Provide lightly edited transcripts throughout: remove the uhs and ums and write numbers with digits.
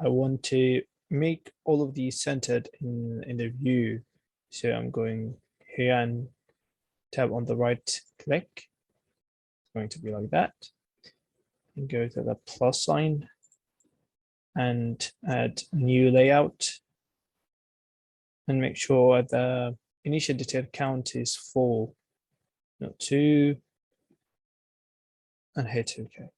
I want to make all of these centered in the view. So I'm going here and tap on the right click. It's going to be like that. And go to the plus sign and add new layout. And make sure the initial detail count is 4, not 2. And hit OK.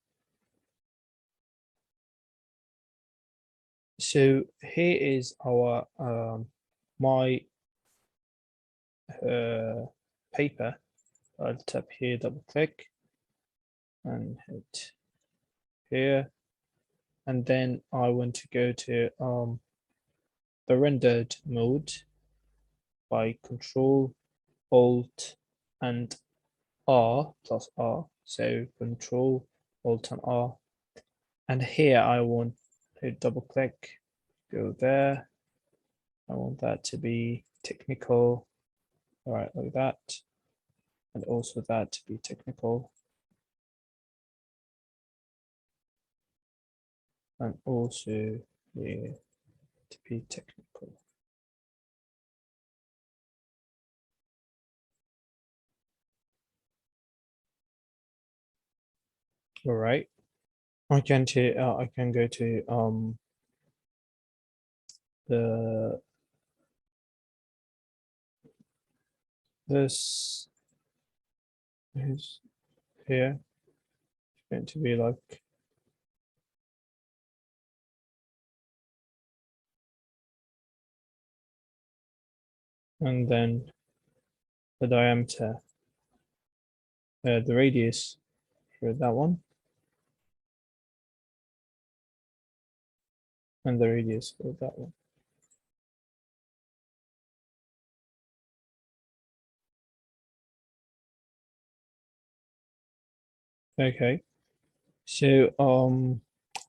So here is our my paper. I'll tap here, double click, and hit here. And then I want to go to the rendered mode by Control, Alt, and R plus R. So Control, Alt, and R. And here I want to double click, go there. I want that to be technical. All right, like that. And also that to be technical. And also here to be technical. All right. I can go to this is here. It's going to be like and then the diameter, the radius for that one, and the radius for that one. Okay, so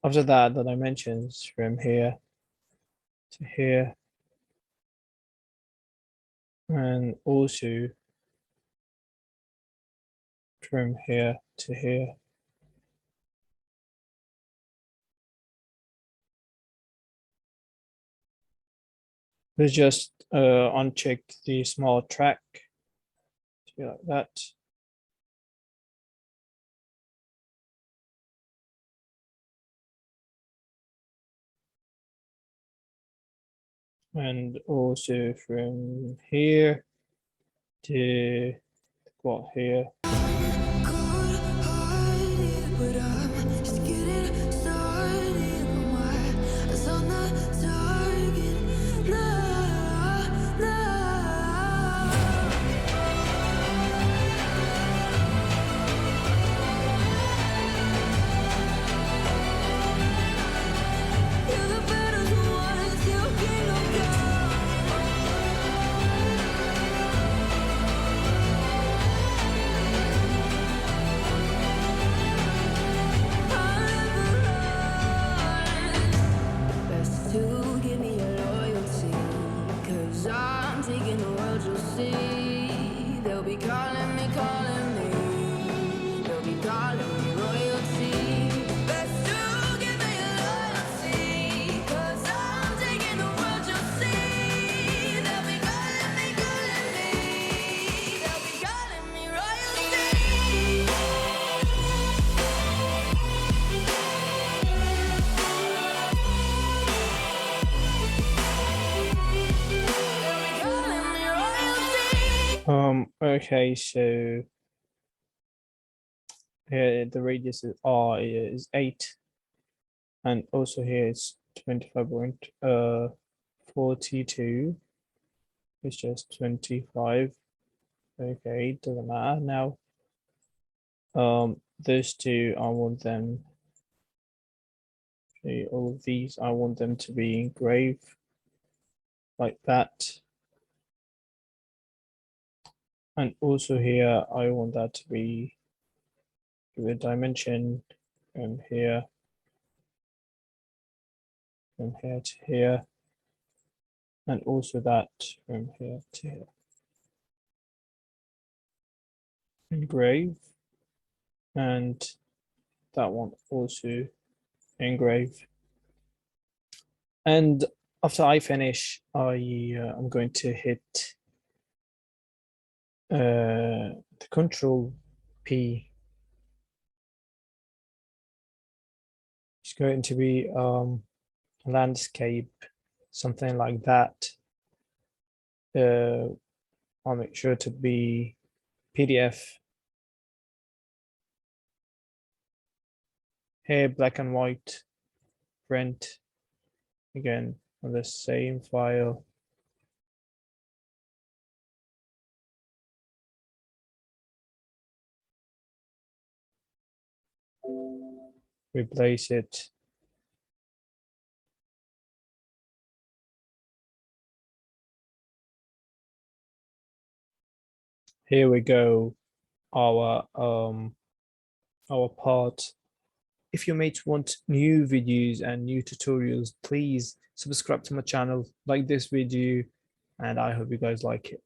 after that, the dimensions from here to here, and also from here to here. Let's just uncheck the small track to be like that. And also from here to what here. Okay, so here the radius is R is 8, and also here it's 25.42. It's just 25. Okay, doesn't matter now. Those two, I want them. Okay, all of these, I want them to be engraved like that. And also here, I want that to be the dimension from here to here, and also that from here to here. Engrave, and that one also engrave. And after I finish, I'm going to hit the Control P. It's going to be landscape, something like that. I'll make sure to be PDF. Here, black and white, print, again, on the same file. Replace it. Here we go, our part. If you mates want new videos and new tutorials, please subscribe to my channel, like this video, and I hope you guys like it.